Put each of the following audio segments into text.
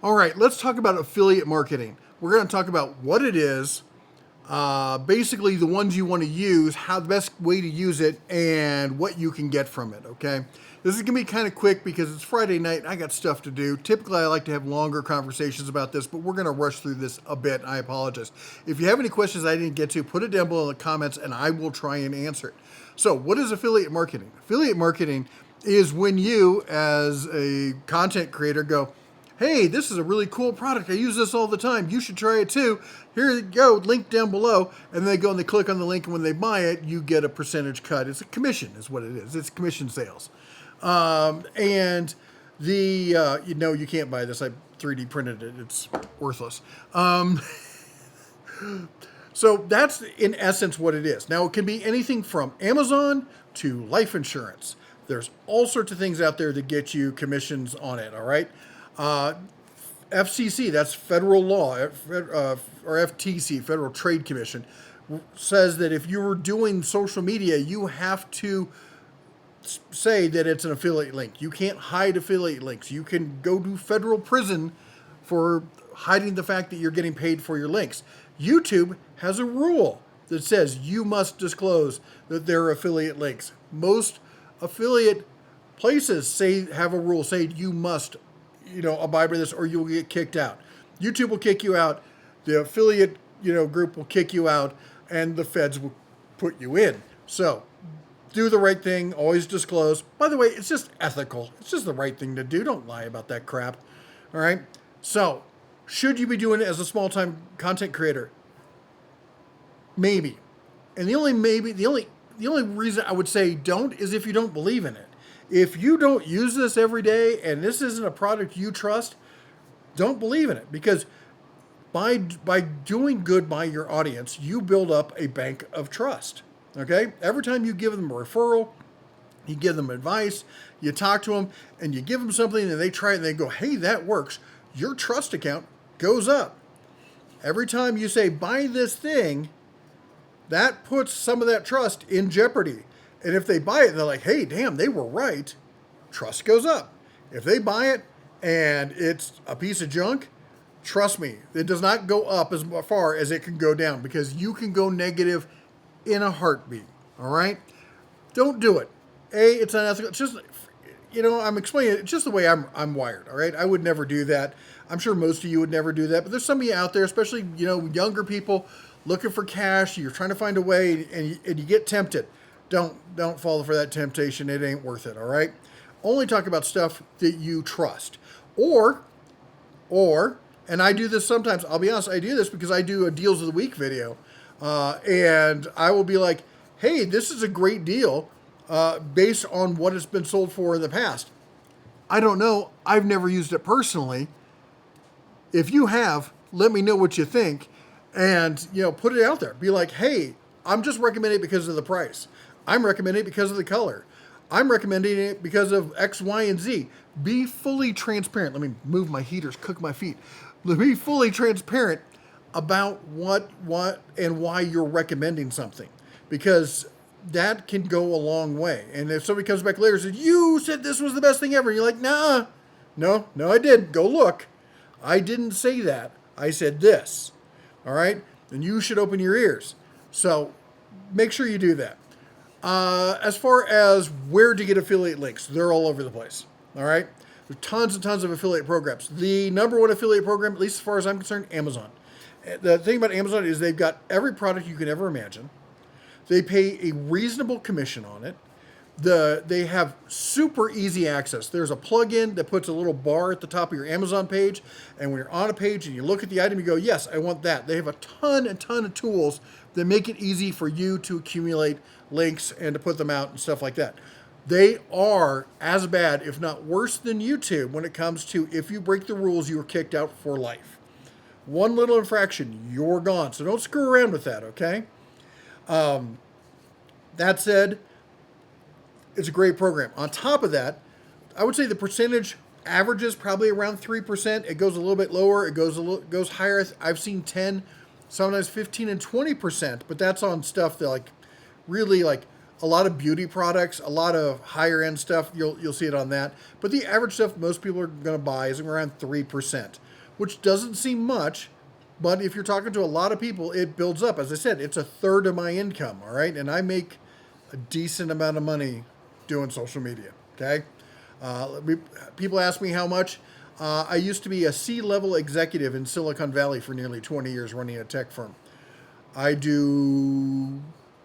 All right, let's talk about affiliate marketing. We're going to talk about what it is, basically the ones you want to use, how the best way to use it, and what you can get from it, okay? This is going to be kind of quick because it's Friday night and I got stuff to do. Typically, I like to have longer conversations about this, but we're going to rush through this a bit. I apologize. If you have any questions I didn't get to, put it down below in the comments and I will try and answer it. So, what is affiliate marketing? Affiliate marketing is when you, as a content creator, go, hey, this is a really cool product. I use this all the time. You should try it too. Here you go, link down below. And they go and they click on the link, and when they buy it, you get a percentage cut. It's a commission, is what it is. It's commission sales. And you can't buy this. I 3D printed it. It's worthless. So that's in essence what it is. Now, it can be anything from Amazon to life insurance. There's all sorts of things out there that get you commissions on it, all right? FCC, that's federal law, or FTC, Federal Trade Commission, says that if you were doing social media, you have to say that it's an affiliate link. You can't hide affiliate links. You can go to federal prison for hiding the fact that you're getting paid for your links. YouTube has a rule that says you must disclose that they're affiliate links. Most affiliate places have a rule, say you must abide by this or you will get kicked out. YouTube will kick you out. The affiliate, group will kick you out, and the feds will put you in. So do the right thing. Always disclose. By the way, it's just ethical. It's just the right thing to do. Don't lie about that crap. All right. So should you be doing it as a small-time content creator? Maybe. And the only reason I would say don't is if you don't believe in it. If you don't use this every day and this isn't a product you trust, don't believe in it, because by doing good by your audience, you build up a bank of trust. Okay? Every time you give them a referral, you give them advice, you talk to them, and you give them something and they try it and they go, hey, that works, your trust account goes up. Every time you say, buy this thing, that puts some of that trust in jeopardy. And if they buy it and they're like, hey, damn, they were right, trust goes up. If they buy it and it's a piece of junk, trust me, it does not go up as far as it can go down, because you can go negative in a heartbeat. All right? Don't do it. It's unethical. It's just, I'm explaining it just the way I'm wired. All right? I would never do that. I'm sure most of you would never do that. But there's some of you out there, especially, younger people looking for cash. You're trying to find a way and you get tempted. Don't fall for that temptation. It ain't worth it, all right? Only talk about stuff that you trust. Or, and I do this sometimes, I'll be honest, I do this because I do a Deals of the Week video. And I will be like, hey, this is a great deal based on what it's been sold for in the past. I don't know. I've never used it personally. If you have, let me know what you think. And, put it out there. Be like, hey, I'm just recommending it because of the price. I'm recommending it because of the color. I'm recommending it because of X, Y, and Z. Be fully transparent. Let me move my heaters, cook my feet. Be fully transparent about what, and why you're recommending something, because that can go a long way. And if somebody comes back later and says, you said this was the best thing ever, and you're like, nah, no, I did. Go look. I didn't say that. I said this. All right? And you should open your ears. So make sure you do that. As far as where to get affiliate links, they're all over the place. All right? There's tons and tons of affiliate programs. The number one affiliate program, at least as far as I'm concerned, Amazon. The thing about Amazon is they've got every product you could ever imagine. They pay a reasonable commission on it. They have super easy access. There's a plugin that puts a little bar at the top of your Amazon page, and when you're on a page and you look at the item, you go, yes, I want that. They have a ton of tools that make it easy for you to accumulate links and to put them out and stuff like that. They are as bad, if not worse than YouTube when it comes to, if you break the rules, you are kicked out for life. One little infraction, you're gone. So don't screw around with that, okay? That said, it's a great program. On top of that, I would say the percentage averages probably around 3%. It goes a little bit lower. It goes higher. I've seen 10, sometimes 15 and 20%, but that's on stuff that really a lot of beauty products, a lot of higher end stuff. You'll see it on that. But the average stuff most people are going to buy is around 3%. which doesn't seem much, but if you're talking to a lot of people, it builds up. As I said, it's a third of my income, all right? And I make a decent amount of money doing social media, okay? People ask me how much. I used to be a C-level executive in Silicon Valley for nearly 20 years running a tech firm. I do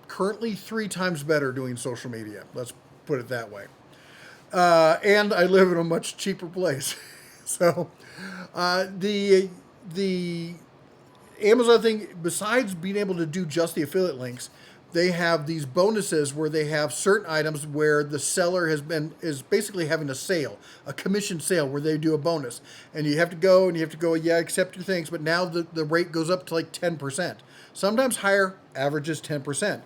currently 3 times better doing social media. Let's put it that way. And I live in a much cheaper place. So the Amazon thing, besides being able to do just the affiliate links, they have these bonuses where they have certain items where the seller is basically having a sale, a commission sale where they do a bonus. And you have to go, yeah, accept your things, but now the rate goes up to like 10%. Sometimes higher, averages 10%.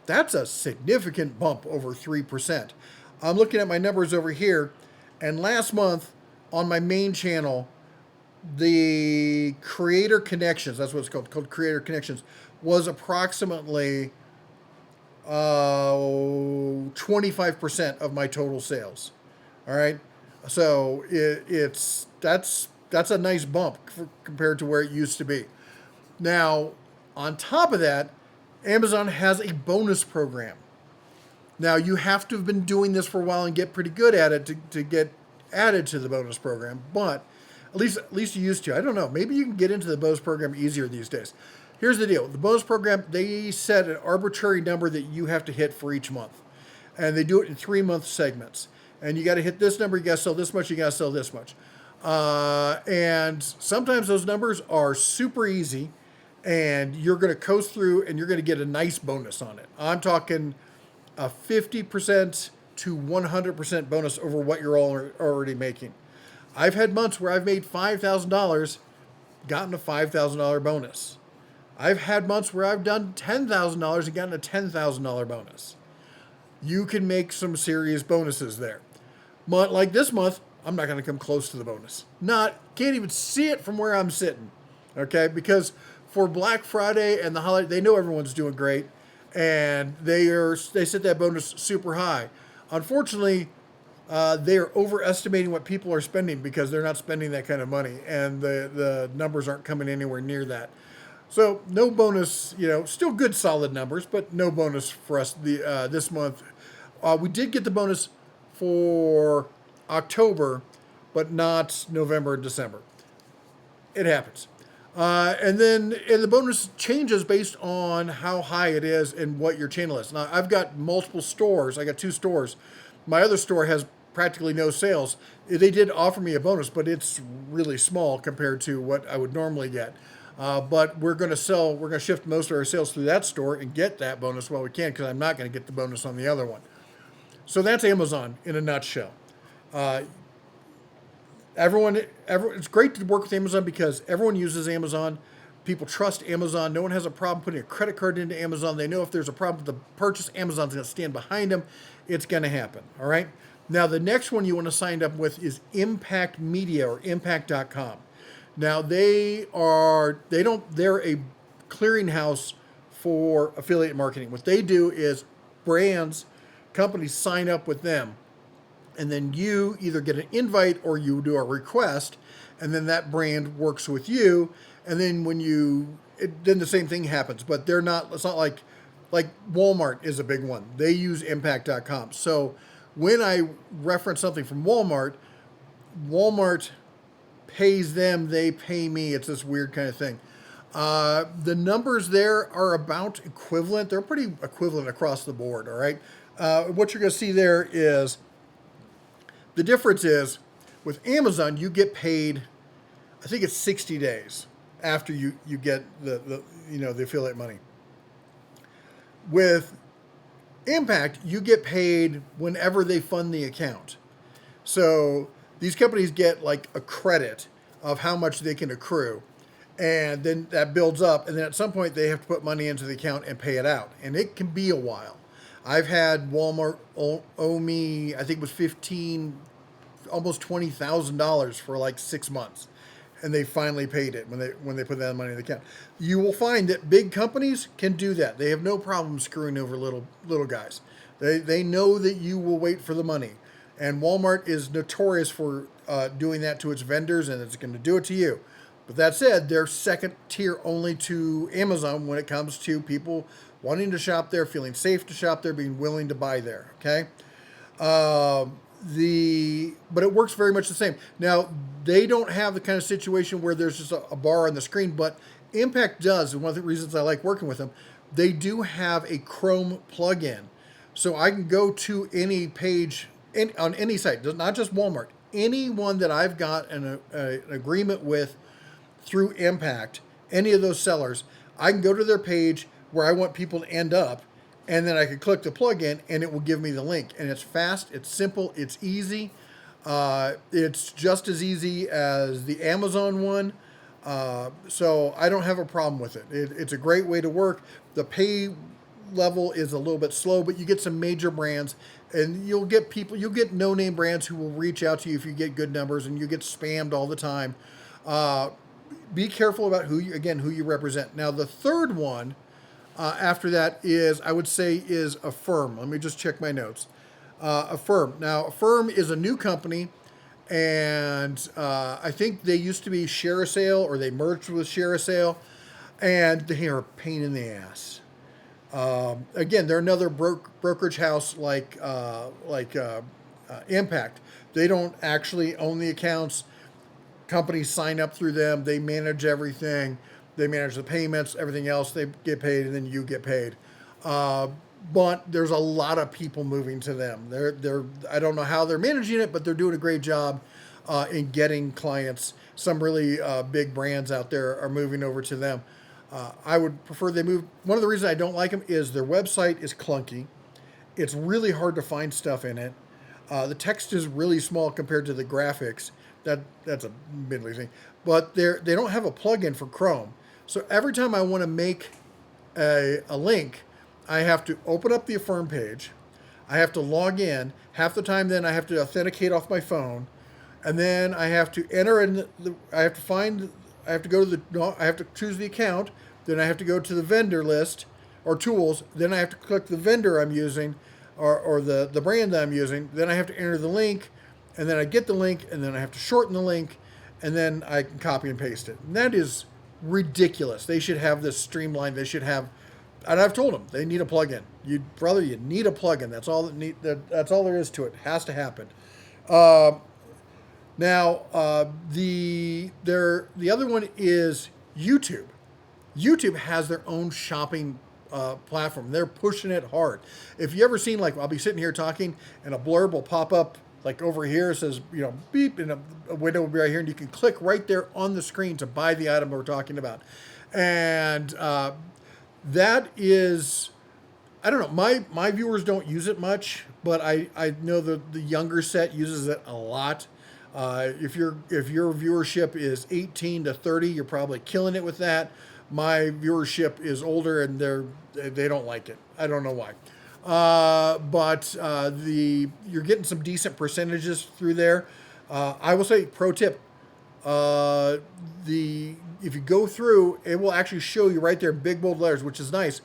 That's a significant bump over 3%. I'm looking at my numbers over here, and last month on my main channel, the creator connections, that's what it's called creator connections, was approximately 25% of my total sales. All right. So that's a nice bump compared to where it used to be. Now, on top of that, Amazon has a bonus program. Now, you have to have been doing this for a while and get pretty good at it to get added to the bonus program, but at least you used to. I don't know. Maybe you can get into the bonus program easier these days. Here's the deal. The bonus program, they set an arbitrary number that you have to hit for each month. And they do it in 3-month segments. And you got to hit this number, you got to sell this much, you got to sell this much. And sometimes those numbers are super easy, and you're going to coast through and you're going to get a nice bonus on it. I'm talking a 50% to 100% bonus over what you're already making. I've had months where I've made $5,000, gotten a $5,000 bonus. I've had months where I've done $10,000 and gotten a $10,000 bonus. You can make some serious bonuses there. Like this month, I'm not going to come close to the bonus. Can't even see it from where I'm sitting. Okay, because for Black Friday and the holiday, they know everyone's doing great, and they set that bonus super high. Unfortunately, they are overestimating what people are spending because they're not spending that kind of money, and the numbers aren't coming anywhere near that. So no bonus, still good solid numbers, but no bonus for us this month. We did get the bonus for October, but not November and December. It happens. And the bonus changes based on how high it is and what your channel is. Now, I've got multiple stores. I got 2 stores. My other store has practically no sales. They did offer me a bonus, but it's really small compared to what I would normally get. But we're going to shift most of our sales through that store and get that bonus while we can, because I'm not going to get the bonus on the other one. So that's Amazon in a nutshell. It's great to work with Amazon because everyone uses Amazon. People trust Amazon. No one has a problem putting a credit card into Amazon. They know if there's a problem with the purchase, Amazon's going to stand behind them. It's going to happen. All right. Now, the next one you want to sign up with is Impact Media or impact.com. Now, they're a clearinghouse for affiliate marketing. What they do is companies sign up with them, and then you either get an invite or you do a request, and then that brand works with you, and then then the same thing happens. But it's not like Walmart is a big one. They use impact.com. So when I reference something from Walmart pays them, they pay me. It's this weird kind of thing. The numbers there are about equivalent. They're pretty equivalent across the board, all right? What you're going to see there is the difference is with Amazon, you get paid, I think it's 60 days after you get the affiliate money. With Impact, you get paid whenever they fund the account. So these companies get like a credit of how much they can accrue, and then that builds up, and then at some point they have to put money into the account and pay it out, and it can be a while. I've had Walmart owe me, I think it was almost $20,000 for like 6 months, and they finally paid it when they put that money in the account. You will find that big companies can do that. They have no problem screwing over little guys. They know that you will wait for the money. And Walmart is notorious for doing that to its vendors, and it's going to do it to you. But that said, they're second tier only to Amazon when it comes to people wanting to shop there, feeling safe to shop there, being willing to buy there. Okay. But it works very much the same. Now they don't have the kind of situation where there's just a bar on the screen, but Impact does, and one of the reasons I like working with them, they do have a Chrome plugin, so I can go to any page on any site, not just Walmart, anyone that I've got an agreement with through Impact, any of those sellers, I can go to their page where I want people to end up, and then I can click the plugin, and it will give me the link. And it's fast, it's simple, it's easy. It's just as easy as the Amazon one. So I don't have a problem with it. It's a great way to work. The pay level is a little bit slow, but you get some major brands, and you'll get no-name brands who will reach out to you if you get good numbers, and you get spammed all the time. Be careful about who you represent. Now, the third one after that I would say is Affirm. Let me just check my notes. Affirm. Now, Affirm is a new company, and I think they used to be Share a Sale, or they merged with Share a Sale, and they are a pain in the ass. Again, they're another brokerage house like Impact. They don't actually own the accounts. Companies sign up through them. They manage everything. They manage the payments, everything else. They get paid, and then you get paid. But there's a lot of people moving to them. I don't know how they're managing it, but they're doing a great job in getting clients. Some really big brands out there are moving over to them. I would prefer they move. One of the reasons I don't like them is their website is clunky. It's really hard to find stuff in it. The text is really small compared to the graphics. That's a middling thing. But they don't have a plugin for Chrome. So every time I want to make a link, I have to open up the Affirm page. I have to log in. Half the time then I have to authenticate off my phone. And then I have to enter in I have to choose the account. Then I have to go to the vendor list or tools. Then I have to click the vendor I'm using or the brand that I'm using. Then I have to enter the link, and then I get the link, and then I have to shorten the link, and then I can copy and paste it. And that is ridiculous. They should have this streamlined. They should have, and I've told them they need a plugin. You need a plugin. That's all that's all there is to it. It has to happen. Now, the other one is YouTube. YouTube has their own shopping platform. They're pushing it hard. If you ever seen, like, I'll be sitting here talking, and a blurb will pop up, like over here, it says, beep, and a window will be right here, and you can click right there on the screen to buy the item we're talking about. And that is, I don't know, my viewers don't use it much, but I know the younger set uses it a lot. If your viewership is 18 to 30, you're probably killing it with that. My viewership is older, and they don't like it. I don't know why. But you're getting some decent percentages through there. I will say, pro tip, if you go through, it will actually show you right there, big bold letters, which is nice,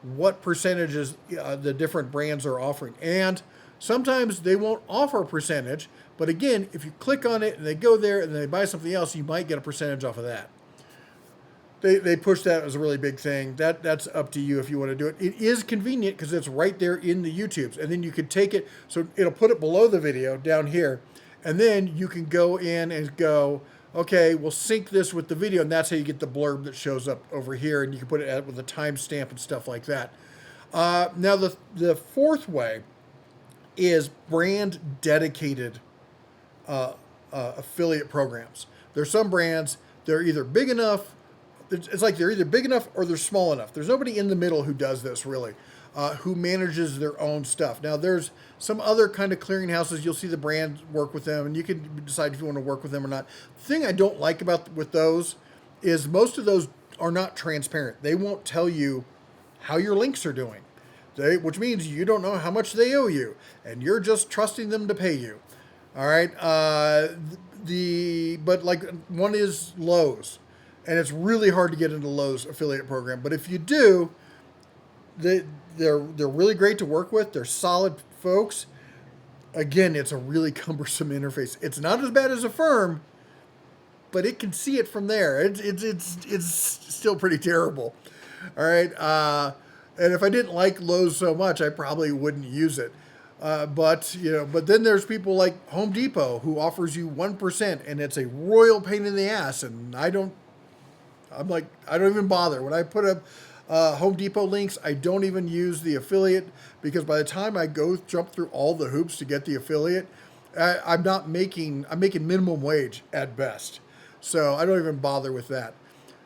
what percentages the different brands are offering. And sometimes they won't offer a percentage, but again, if you click on it and they go there and they buy something else, you might get a percentage off of that. They push that as a really big thing. That's up to you if you want to do it. It is convenient because it's right there in the YouTubes. And then you could take it, so it'll put it below the video down here. And then you can go in and go, okay, we'll sync this with the video. And that's how you get the blurb that shows up over here. And you can put it with a timestamp and stuff like that. Now, the fourth way is brand dedicated affiliate programs. There's some brands, they're either big enough, it's like they're either big enough or they're small enough. There's nobody in the middle who does this really, who manages their own stuff. Now, there's some other kind of clearinghouses. You'll see the brand work with them, and you can decide if you want to work with them or not. The thing I don't like with those is most of those are not transparent. They won't tell you how your links are doing, which means you don't know how much they owe you, and you're just trusting them to pay you. All right. But like one is Lowe's. And it's really hard to get into Lowe's affiliate program. But if you do, they're really great to work with. They're solid folks. Again, it's a really cumbersome interface. It's not as bad as Affirm, but it can see it from there. It's still pretty terrible. All right. And if I didn't like Lowe's so much, I probably wouldn't use it. But then there's people like Home Depot who offers you 1%, and it's a royal pain in the ass. And I'm like, I don't even bother. When I put up Home Depot links, I don't even use the affiliate, because by the time I jump through all the hoops to get the affiliate, I'm making minimum wage at best. So I don't even bother with that.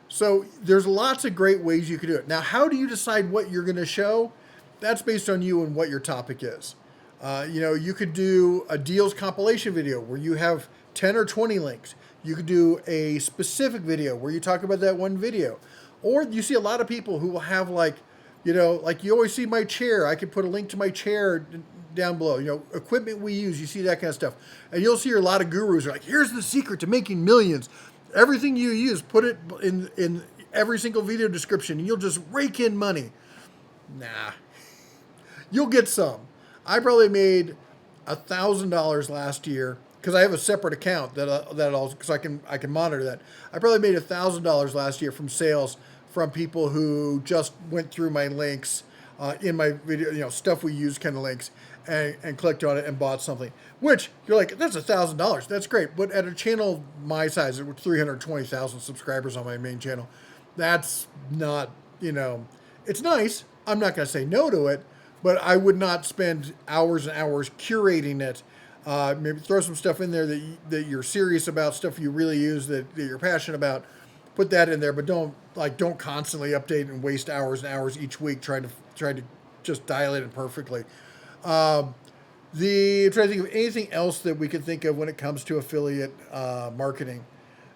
So there's lots of great ways you can do it. Now, how do you decide what you're going to show? That's based on you and what your topic is. You could do a deals compilation video where you have 10 or 20 links. You could do a specific video where you talk about that one video. Or you see a lot of people who will have like you always see my chair. I could put a link to my chair down below. Equipment we use. You see that kind of stuff. And you'll see a lot of gurus are like, here's the secret to making millions. Everything you use, put it in every single video description, and you'll just rake in money. Nah. You'll get some. I probably made $1,000 last year, because I have a separate account because I can monitor that. I probably made $1,000 last year from sales from people who just went through my links in my video, stuff we use kind of links, and clicked on it and bought something. Which you're like, that's $1,000. That's great. But at a channel my size, with 320,000 subscribers on my main channel, that's not, it's nice. I'm not going to say no to it, but I would not spend hours and hours curating it. Maybe throw some stuff in there that you're serious about, stuff you really use that you're passionate about. Put that in there, but don't constantly update and waste hours and hours each week trying to just dial it in perfectly. I'm trying to think of anything else that we could think of when it comes to affiliate marketing.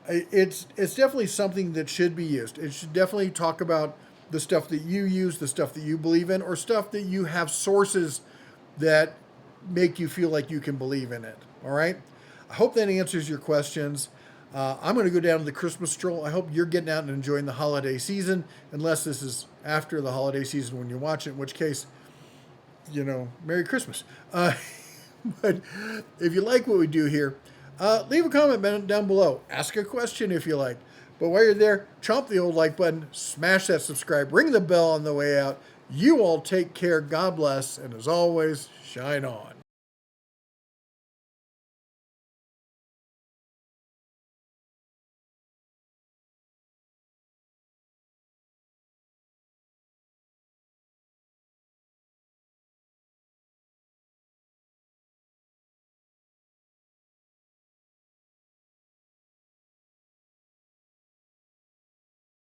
It's definitely something that should be used. It should definitely talk about the stuff that you use, the stuff that you believe in, or stuff that you have sources that make you feel like you can believe in it. All right? I hope that answers your questions. I'm going to go down to the Christmas stroll. I hope you're getting out and enjoying the holiday season, unless this is after the holiday season when you watch it, in which case, Merry Christmas. But if you like what we do here, leave a comment down below. Ask a question if you like. But while you're there, chomp the old like button, smash that subscribe, ring the bell on the way out. You all take care. God bless. And as always, shine on.